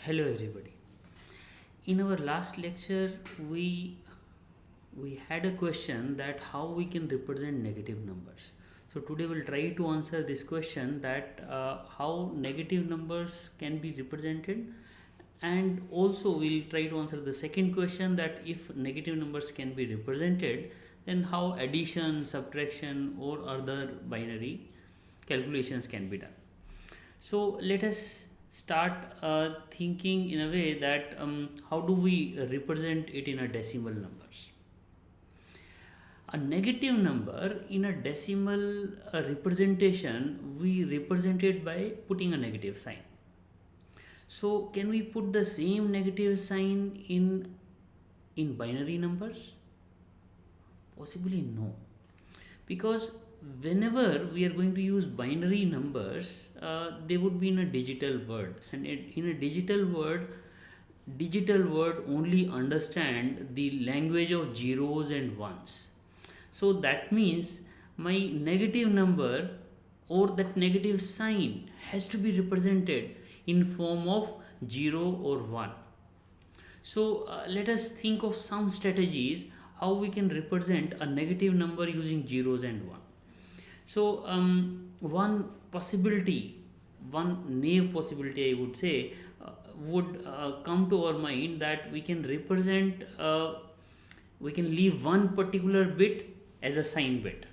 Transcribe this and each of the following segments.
Hello everybody. In our last lecture we had a question that how we can represent negative numbers. So today we'll try to answer this question that how negative numbers can be represented, and also we'll try to answer the second question that if negative numbers can be represented, then how addition, subtraction or other binary calculations can be done. So let us start thinking in a way that how do we represent it in a decimal numbers. A negative number in a decimal representation, we represent it by putting a negative sign. So can we put the same negative sign in binary numbers? Possibly no, because whenever we are going to use binary numbers, they would be in a digital word, and in a digital word only understand the language of zeros and ones. So that means my negative number or that negative sign has to be represented in form of 0 or 1. So let us think of some strategies how we can represent a negative number using zeros and 1. So one possibility, one naive possibility I would say, would come to our mind that we can represent, we can leave one particular bit as a sign bit.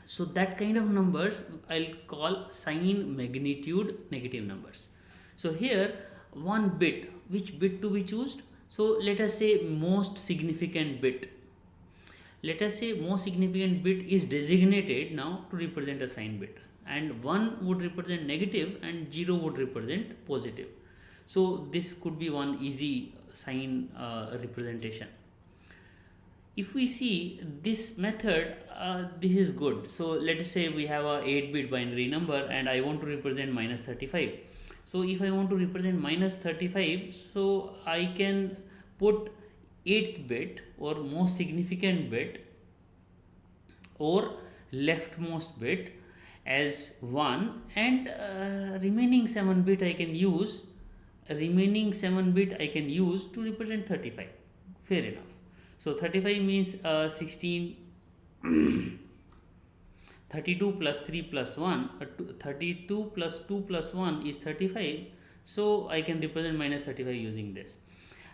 So that kind of numbers I'll call sign magnitude negative numbers. So here one bit, which bit to be chosen? So let us say most significant bit. Let us say most significant bit is designated now to represent a sign bit, and 1 would represent negative and 0 would represent positive. So this could be one easy sign representation. If we see this method, this is good. So let us say we have a 8-bit binary number and I want to represent minus 35. So if I want to represent minus 35, so I can put 8th bit or most significant bit or leftmost bit as 1, and remaining 7 bit I can use to represent 35. Fair enough. So 35 means 16 32 plus 3 plus 1, 32 plus 2 plus 1 is 35. So I can represent minus 35 using this.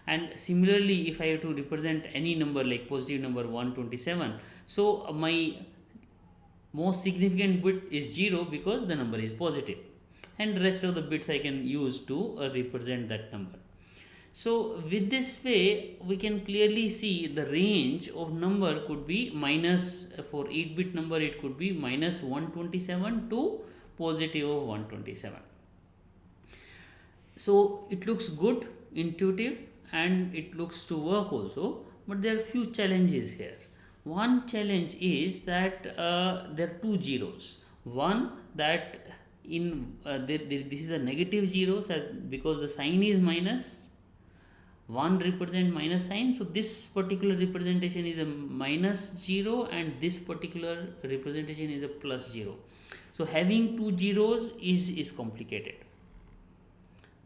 And similarly, if I have to represent any number like positive number 127, so my most significant bit is 0 because the number is positive, and rest of the bits I can use to represent that number. So with this way we can clearly see the range of number could be minus, for 8-bit number it could be minus 127 to positive of 127. So it looks good, intuitive, and it looks to work also, but there are few challenges here. One challenge is that there are two zeros. One, that in this is a negative zero, so because the sign is minus, 1 represent minus sign, so this particular representation is a minus 0 and this particular representation is a plus 0. So having two zeros is complicated.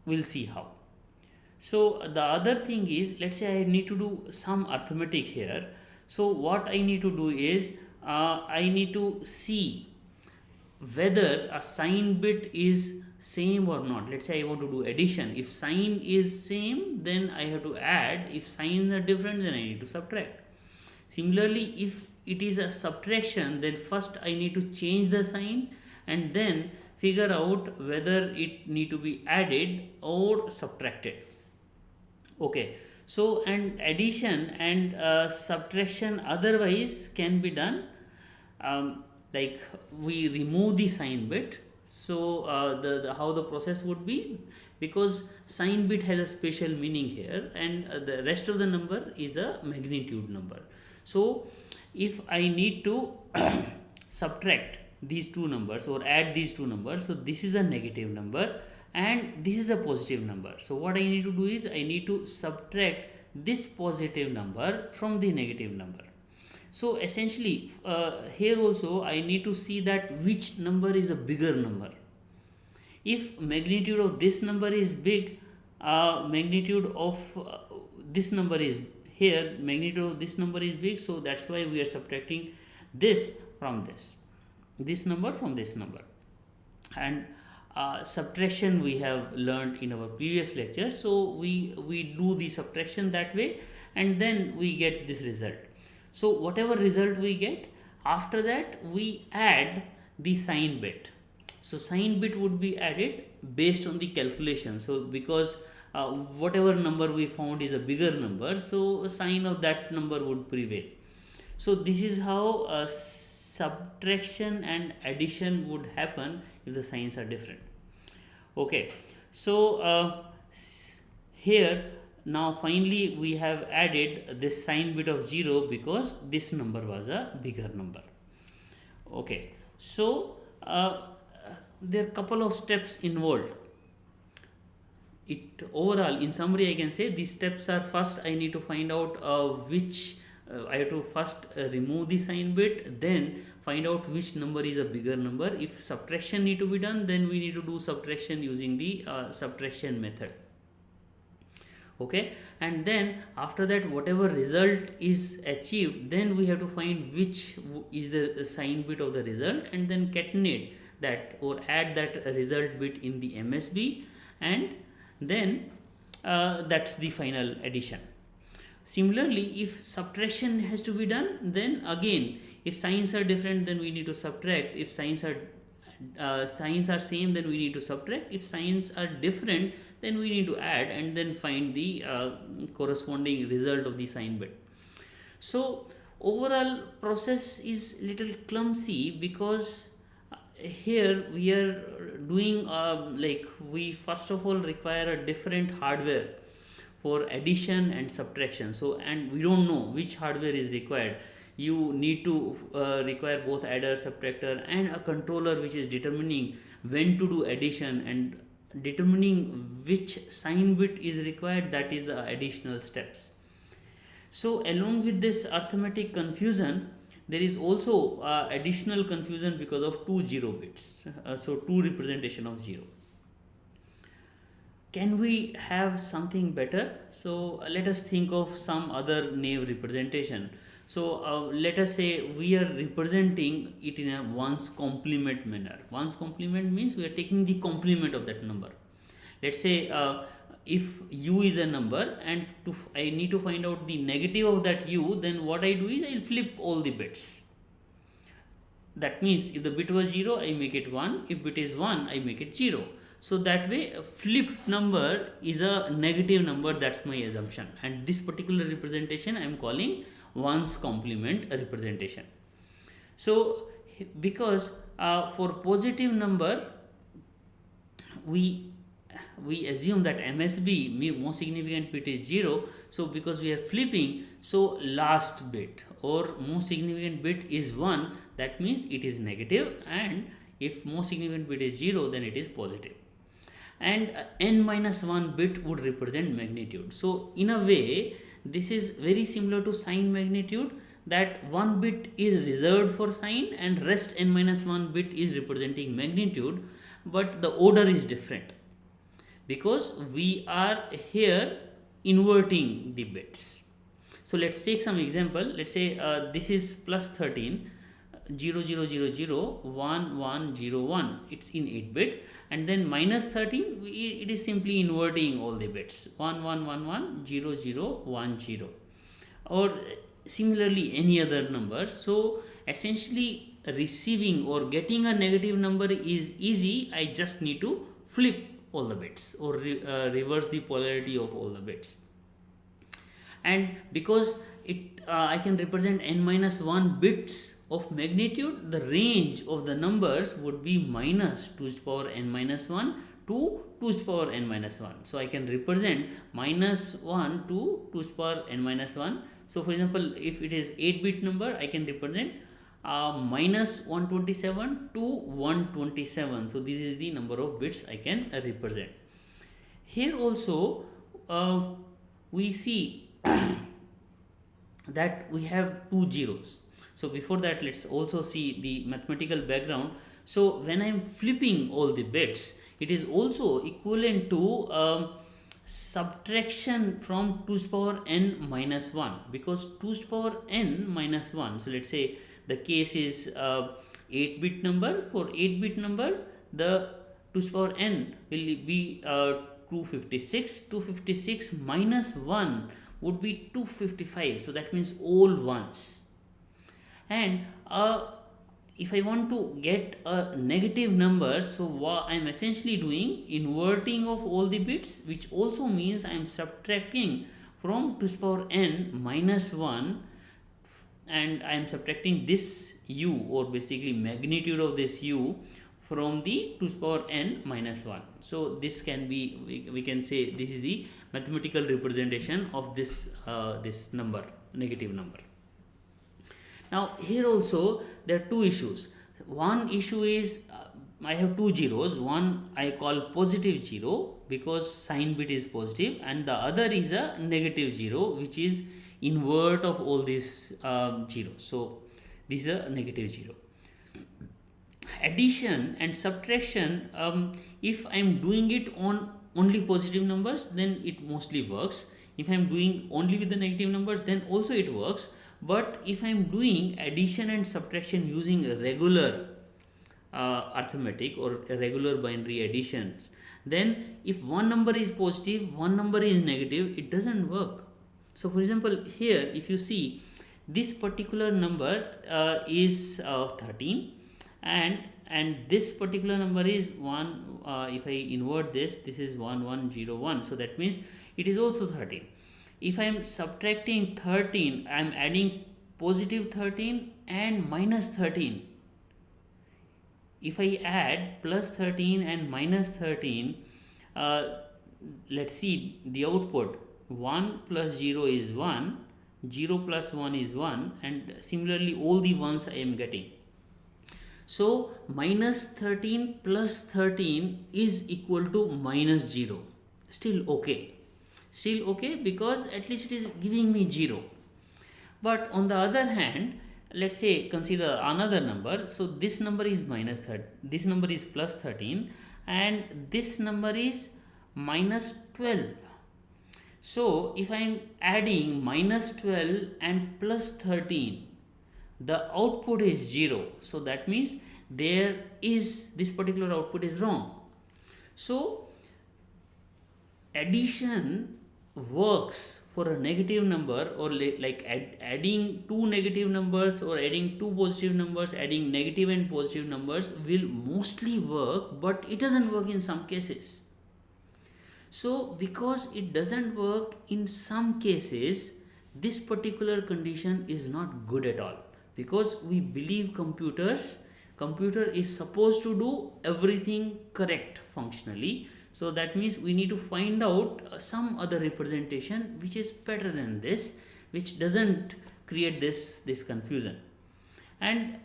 We'll see how. So the other thing is, let's say I need to do some arithmetic here. So what I need to do is I need to see whether a sign bit is same or not. Let's say I want to do addition. If sign is same, then I have to add. If signs are different, then I need to subtract. Similarly, if it is a subtraction, then first I need to change the sign and then figure out whether it need to be added or subtracted. Okay, so and addition and subtraction otherwise can be done, like we remove the sign bit. So the how the process would be, because sign bit has a special meaning here and the rest of the number is a magnitude number. So if I need to subtract these two numbers or add these two numbers, so this is a negative number and this is a positive number. So what I need to do is I need to subtract this positive number from the negative number. So essentially here also I need to see that which number is a bigger number. If magnitude of this number is big, magnitude of this number is here, magnitude of this number is big, so that's why we are subtracting this from this number from this number. And subtraction we have learned in our previous lecture, so we do the subtraction that way, and then we get this result. So whatever result we get, after that we add the sign bit. So sign bit would be added based on the calculation. So because whatever number we found is a bigger number, so a sign of that number would prevail. So this is how subtraction and addition would happen if the signs are different. Okay, so here now finally we have added this sign bit of 0 because this number was a bigger number. Okay, so there are couple of steps involved. It overall, in summary, I can say these steps are: first I need to find out which I have to first remove the sign bit, then find out which number is a bigger number. If subtraction need to be done, then we need to do subtraction using the subtraction method. Okay, and then after that whatever result is achieved, then we have to find which is the sign bit of the result, and then catenate that or add that result bit in the MSB, and then that's the final addition. Similarly, if subtraction has to be done, then again, if signs are different, then we need to subtract. If signs are same, then we need to subtract. If signs are different, then we need to add and then find the corresponding result of the sign bit. So overall process is little clumsy because here we are doing like we first of all require a different hardware for addition and subtraction. So, and we don't know which hardware is required. You need to require both adder, subtractor, and a controller which is determining when to do addition and determining which sign bit is required. That is additional steps. So along with this arithmetic confusion, there is also additional confusion because of two 0 bits. So two representation of 0. Can we have something better? So let us think of some other naive representation. So let us say we are representing it in a ones complement manner. Ones complement means we are taking the complement of that number. Let's say if u is a number and I need to find out the negative of that u, then what I do is I will flip all the bits. That means if the bit was 0, I make it 1. If bit is 1, I make it 0. So that way a flipped number is a negative number. That's my assumption, and this particular representation I am calling ones complement representation. So because for positive number we assume that MSB, most significant bit, is 0. So because we are flipping, so last bit or most significant bit is 1, that means it is negative, and if most significant bit is 0, then it is positive. And n-1 bit would represent magnitude. So in a way this is very similar to sign magnitude, that one bit is reserved for sign and rest n-1 bit is representing magnitude, but the order is different because we are here inverting the bits. So let's take some example. Let's say this is plus 13, 0 0 0 0 1 1 0 1, it's in 8 bit, and then minus 13, it is simply inverting all the bits, 1 1 1 1 0 0 1 0, or similarly any other number. So essentially receiving or getting a negative number is easy. I just need to flip all the bits or reverse the polarity of all the bits. And because I can represent n-1 bits of magnitude, the range of the numbers would be minus 2 to the power n-1 to 2 to the power n-1. So I can represent minus 1 to 2 to the power n-1. So for example, if it is 8-bit number, I can represent minus 127 to 127. So this is the number of bits I can represent. Here also we see that we have two zeros. So before that, let's also see the mathematical background. So when I am flipping all the bits, it is also equivalent to subtraction from 2 to the power n minus 1, because 2 to the power n minus 1, so let's say the case is 8-bit number. For 8-bit number, the 2 to the power n will be 256. 256 minus 1 would be 255, so that means all ones. And if I want to get a negative number, so what I am essentially doing, inverting of all the bits, which also means I am subtracting from 2 to the power n minus 1, and I am subtracting this u, or basically magnitude of this u, from the 2 to the power n minus 1. So this can be, we can say this is the mathematical representation of this this number, negative number. Now here also there are two issues. One issue is I have two zeros. One I call positive 0 because sign bit is positive, and the other is a negative 0 which is invert of all these zeros. So this is a negative 0. Addition and subtraction, if I am doing it on only positive numbers, then it mostly works. If I am doing only with the negative numbers, then also it works. But if I am doing addition and subtraction using regular arithmetic or regular binary additions, then if one number is positive, one number is negative, it doesn't work. So for example, here if you see, this particular number is 13, and this particular number is 1. If I invert this, this is 1101, so that means it is also 13. If I am subtracting 13, I am adding positive 13 and minus 13. If I add plus 13 and minus 13, let's see the output. 1 plus 0 is 1, 0 plus 1 is 1, and similarly all the ones I am getting. So minus 13 plus 13 is equal to minus 0. Still okay. Still okay, because at least it is giving me 0. But on the other hand, let's say consider another number. So this number is minus 13, this number is plus 13, and this number is minus 12. So if I am adding minus 12 and plus 13, the output is 0. So that means there is, this particular output is wrong. So addition works for a negative number, or like adding two negative numbers or adding two positive numbers, adding negative and positive numbers will mostly work, but it doesn't work in some cases. So because it doesn't work in some cases, this particular condition is not good at all, because we believe computer is supposed to do everything correct functionally. So that means we need to find out some other representation which is better than this, which doesn't create this confusion. And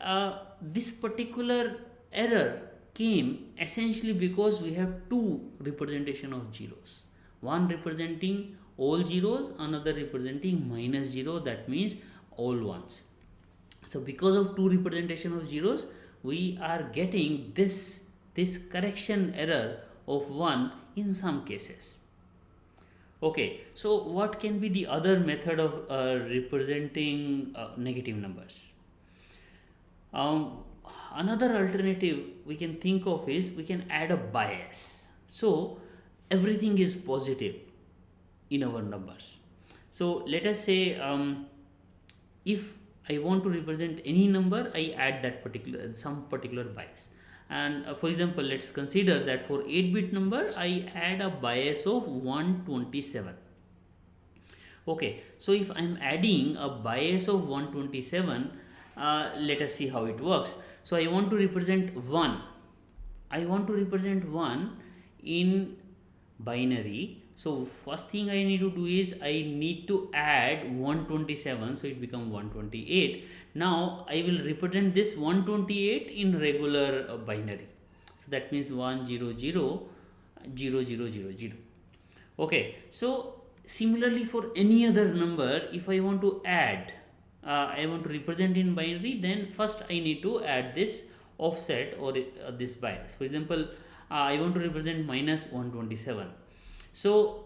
this particular error came essentially because we have two representation of zeros. One representing all zeros, another representing minus 0, that means all ones. So because of two representation of zeros, we are getting this correction error of 1 in some cases. Okay, so what can be the other method of representing negative numbers? Another alternative we can think of is we can add a bias. So everything is positive in our numbers. So let us say if I want to represent any number, I add that some particular bias. And for example, let's consider that for 8-bit number, I add a bias of 127. Okay, so if I am adding a bias of 127, let us see how it works. So I want to represent 1. I want to represent 1 in binary. So first thing I need to do is I need to add 127, so it becomes 128. Now I will represent this 128 in regular binary. So that means 100 0000. Okay, so similarly for any other number, if I want to add, I want to represent in binary, then first I need to add this offset or this bias. For example, I want to represent minus 127. So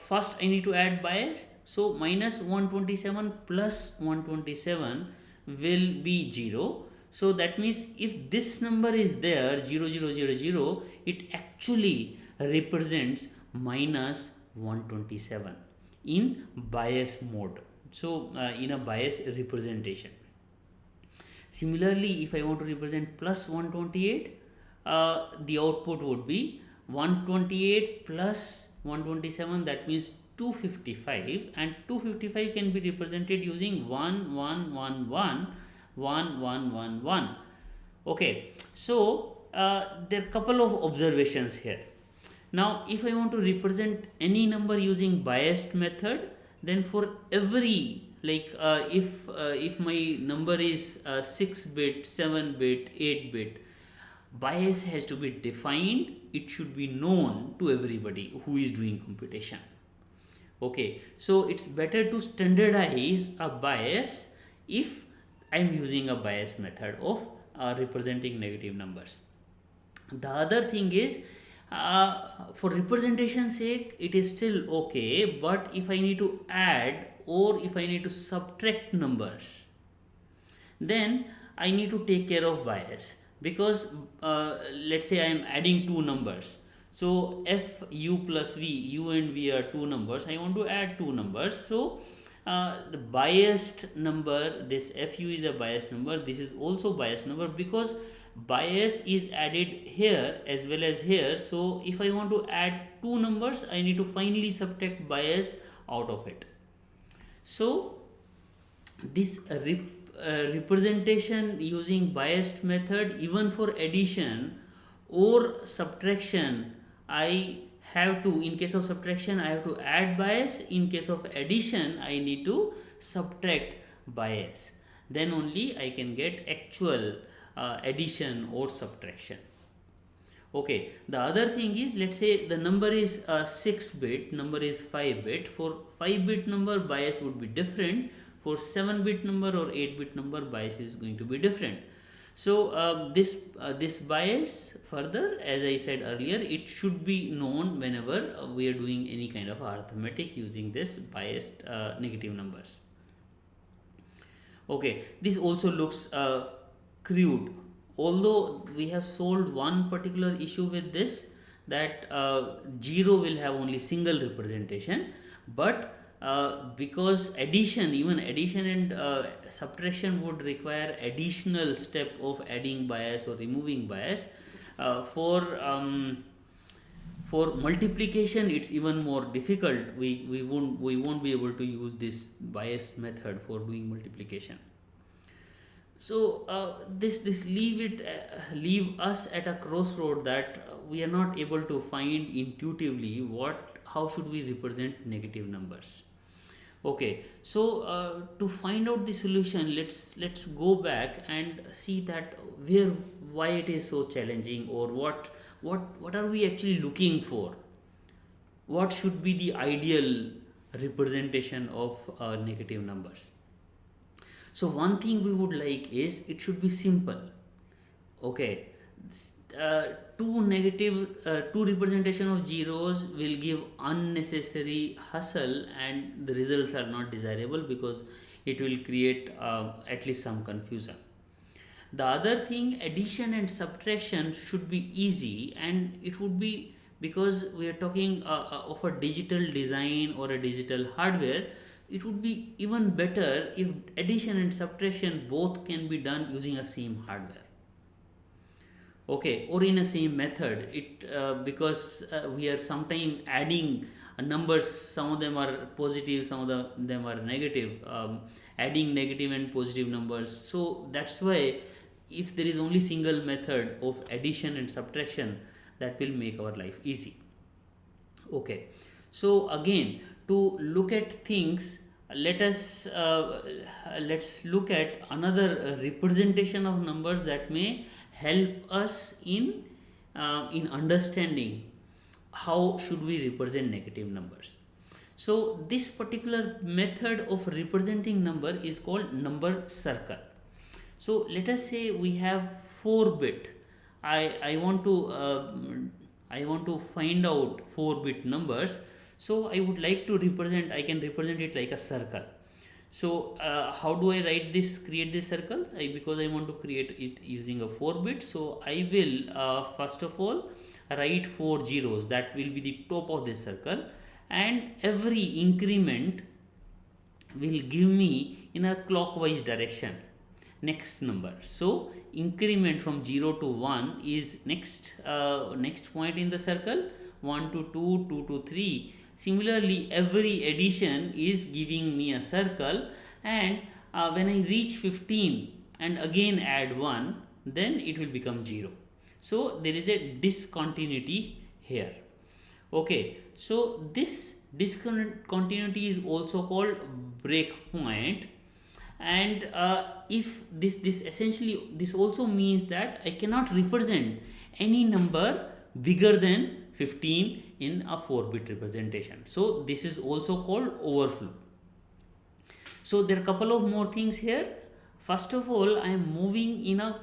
first I need to add bias. So minus 127 plus 127 will be 0. So that means if this number is there 0000, it actually represents minus 127 in bias mode. So in a bias representation. Similarly, if I want to represent plus 128, the output would be 128 plus 127, that means 255, and 255 can be represented using 1111 1111. Okay, so there are couple of observations here. Now if I want to represent any number using biased method, then for every, like if my number is 6 bit, 7 bit, 8 bit, bias has to be defined. It should be known to everybody who is doing computation. Okay, so it's better to standardize a bias if I'm using a bias method of representing negative numbers. The other thing is, for representation sake it is still okay, but if I need to add or if I need to subtract numbers, then I need to take care of bias, because let's say I am adding two numbers. So f u plus v, u and v are two numbers, I want to add two numbers. So the biased number, this fu is a biased number, this is also biased number, because bias is added here as well as here. So if I want to add two numbers, I need to finally subtract bias out of it. So this representation using biased method, even for addition or subtraction, I have to, in case of subtraction I have to add bias, in case of addition I need to subtract bias, then only I can get actual addition or subtraction. Okay, the other thing is, let's say the number is 6 bit, number is 5 bit. For 5 bit number bias would be different, for 7 bit number or 8 bit number bias is going to be different. So this bias, further, as I said earlier, it should be known whenever we are doing any kind of arithmetic using this biased negative numbers. Okay, this also looks crude, although we have solved one particular issue with this, that 0 will have only single representation, but because addition, even addition and subtraction would require additional step of adding bias or removing bias. For multiplication it's even more difficult. We won't be able to use this biased method for doing multiplication. So this leave us at a crossroad, that we are not able to find intuitively how should we represent negative numbers. Okay, so to find out the solution, let's go back and see that why it is so challenging, or what are we actually looking for, what should be the ideal representation of negative numbers. So one thing we would like is, it should be simple. Okay, two representation of zeros will give unnecessary hustle, and the results are not desirable because it will create at least some confusion. The other thing, addition and subtraction should be easy, and it would be, because we are talking of a digital design or a digital hardware, it would be even better if addition and subtraction both can be done using a same hardware. Okay, or in a same method. Because we are sometimes adding numbers, some of them are positive, some of them are negative, adding negative and positive numbers. So that's why if there is only single method of addition and subtraction, that will make our life easy. Okay, so again, to look at things, let's look at another representation of numbers that may help us in understanding how should we represent negative numbers. So this particular method of representing number is called number circle. So let us say we have 4 bit. I want to find out 4 bit numbers. So I would like to represent, I can represent it like a circle. So how do I write this, create this circles? Because I want to create it using a 4-bit, so I will first of all write 4 zeros, that will be the top of this circle, and every increment will give me in a clockwise direction next number. So increment from 0 to 1 is next point in the circle, 1 to 2, 2 to 3. Similarly, every addition is giving me a circle, and when I reach 15 and again add 1, then it will become 0. So there is a discontinuity here. Okay, so this discontinuity is also called breakpoint, and if this essentially, this also means that I cannot represent any number bigger than 15 in a 4-bit representation. So this is also called overflow. So there are a couple of more things here. First of all, I am moving in a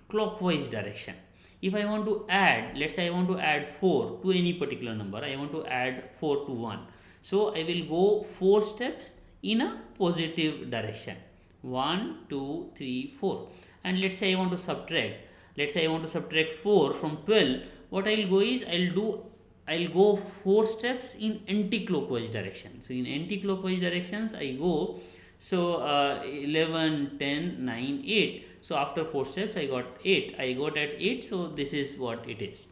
clockwise direction. If I want to add, let's say I want to add 4 to any particular number, I want to add 4 to 1. So I will go 4 steps in a positive direction. 1, 2, 3, 4. And let's say I want to subtract. Let's say I want to subtract 4 from 12. What I'll go is, I'll go 4 steps in anti-clockwise direction. So in anti-clockwise directions I go, so 11, 10, 9, 8. So after 4 steps I got 8. I got at 8, so this is what it is.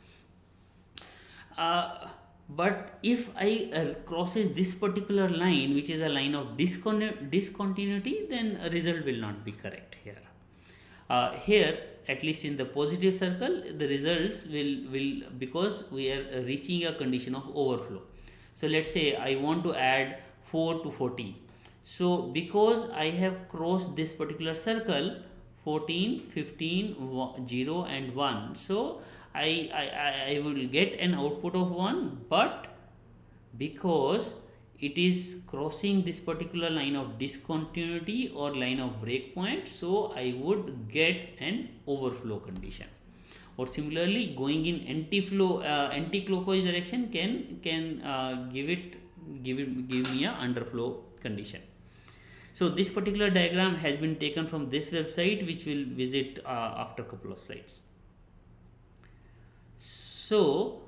But if I crosses this particular line, which is a line of discontinuity, then a result will not be correct here. Here, at least in the positive circle, the results will because we are reaching a condition of overflow. So let's say I want to add 4 to 14. So because I have crossed this particular circle, 14, 15, 0 and 1. So I will get an output of 1, but because it is crossing this particular line of discontinuity or line of breakpoint, so I would get an overflow condition. Or similarly, going in anti-clockwise direction can give me a underflow condition. So this particular diagram has been taken from this website, which we'll visit after a couple of slides. So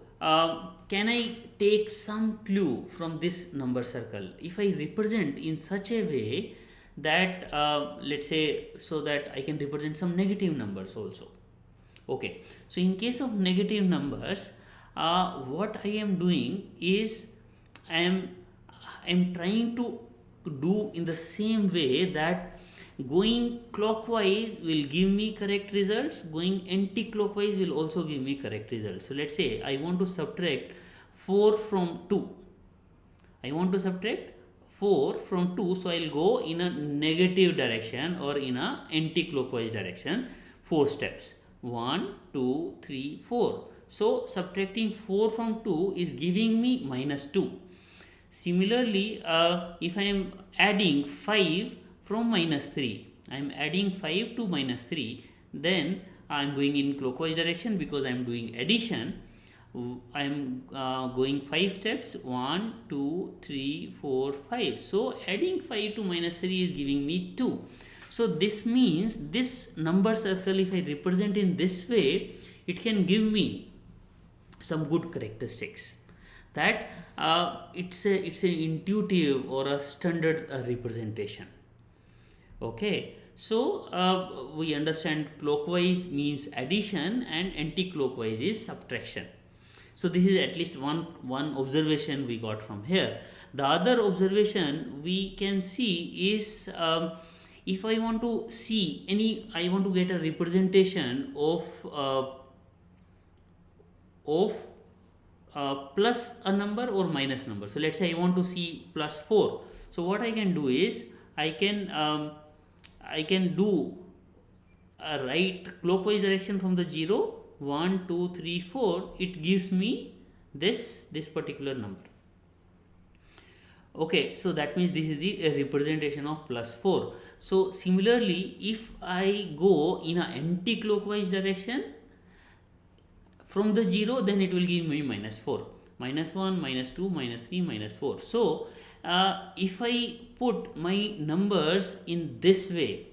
can I take some clue from this number circle? If I represent in such a way that let's say, so that I can represent some negative numbers also. Okay, so in case of negative numbers, what I am doing is I am trying to do in the same way that going clockwise will give me correct results, going anti-clockwise will also give me correct results. So let's say I want to subtract 4 from 2. I want to subtract 4 from 2, so I'll go in a negative direction or in a anti-clockwise direction, 4 steps. 1, 2, 3, 4. So subtracting 4 from 2 is giving me minus 2. Similarly, if I am adding 5 from minus 3, I am adding 5 to minus 3, then I am going in clockwise direction because I am doing addition. I am going 5 steps, 1, 2, 3, 4, 5. So adding 5 to minus 3 is giving me 2. So this means this number circle, if I represent in this way, it can give me some good characteristics. That it's an intuitive or a standard representation. Okay, so we understand clockwise means addition and anti-clockwise is subtraction. So this is at least one observation we got from here. The other observation we can see is if I want to see I want to get a representation of plus a number or minus number. So let's say I want to see plus 4. So what I can do is I can do a right clockwise direction from the 0, 1, 2, 3, 4. It gives me this particular number. Okay, so that means this is the representation of plus 4. So similarly, if I go in an anti-clockwise direction from the 0, then it will give me minus 4. -1, -2, -3, -4. So if I put my numbers in this way,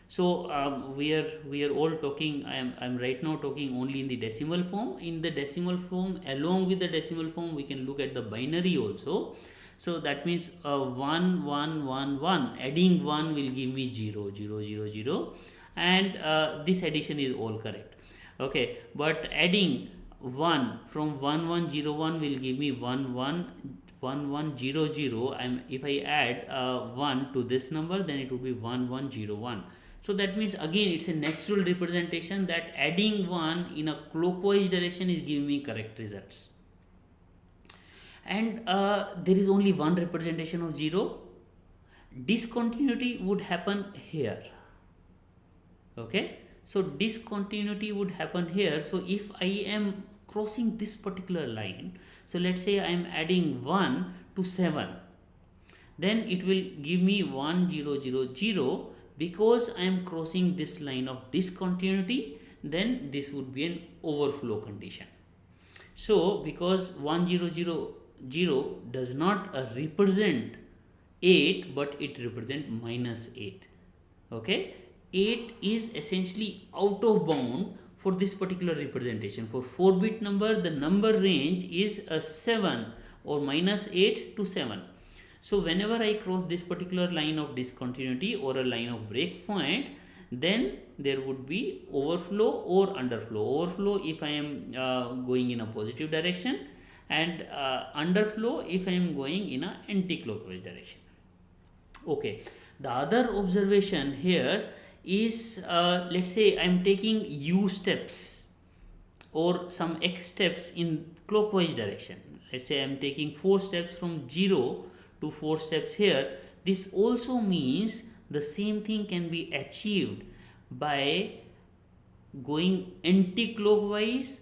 so we are all talking. I'm right now talking only in the decimal form. In the decimal form, along with the decimal form, we can look at the binary also. So that means 1 1 1 1, adding 1 will give me 0 0 0 0, and this addition is all correct. Okay, but adding 1 from 1 1 0 1 will give me 1 1 1 1 0 0. If I add 1 to this number, then it would be 1 1 0 1. So that means again it's a natural representation that adding 1 in a clockwise direction is giving me correct results. And there is only one representation of 0. Discontinuity would happen here. Okay, so discontinuity would happen here. So if I am crossing this particular line, so let's say I am adding 1 to 7, then it will give me 1 0 0 0. Because I am crossing this line of discontinuity, then this would be an overflow condition. So because 1 0 0 0 does not represent 8, but it represents -8. Okay, 8 is essentially out of bound for this particular representation. For 4-bit number, the number range is a 7 or -8 to 7. So whenever I cross this particular line of discontinuity or a line of breakpoint, then there would be overflow or underflow. Overflow if I am going in a positive direction, and underflow if I am going in a anti-clockwise direction. Okay, the other observation here is let's say I am taking u steps or some x steps in clockwise direction. Let's say I am taking 4 steps from 0 to 4 steps here. This also means the same thing can be achieved by going anti-clockwise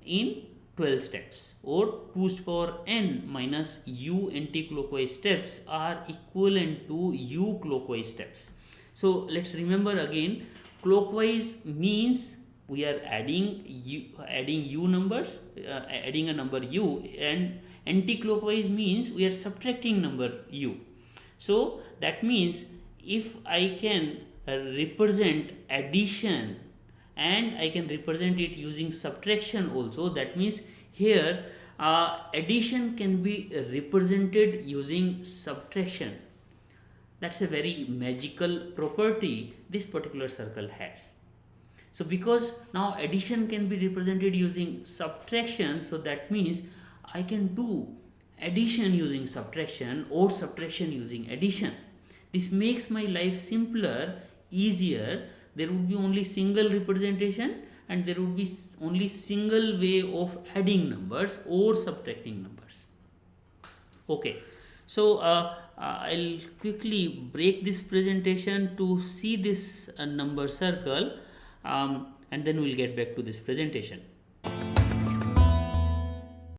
in 12 steps, or 2 to the power n minus u anti-clockwise steps are equivalent to u clockwise steps. So let's remember again, clockwise means we are adding u numbers, adding a number u, and anti-clockwise means we are subtracting number u. So that means if I can represent addition and I can represent it using subtraction also, that means here addition can be represented using subtraction. That's a very magical property this particular circle has. So because now addition can be represented using subtraction, so that means I can do addition using subtraction or subtraction using addition. This makes my life simpler, easier. There would be only single representation and there would be only single way of adding numbers or subtracting numbers. Okay, so I'll quickly break this presentation to see this number circle, and then we'll get back to this presentation.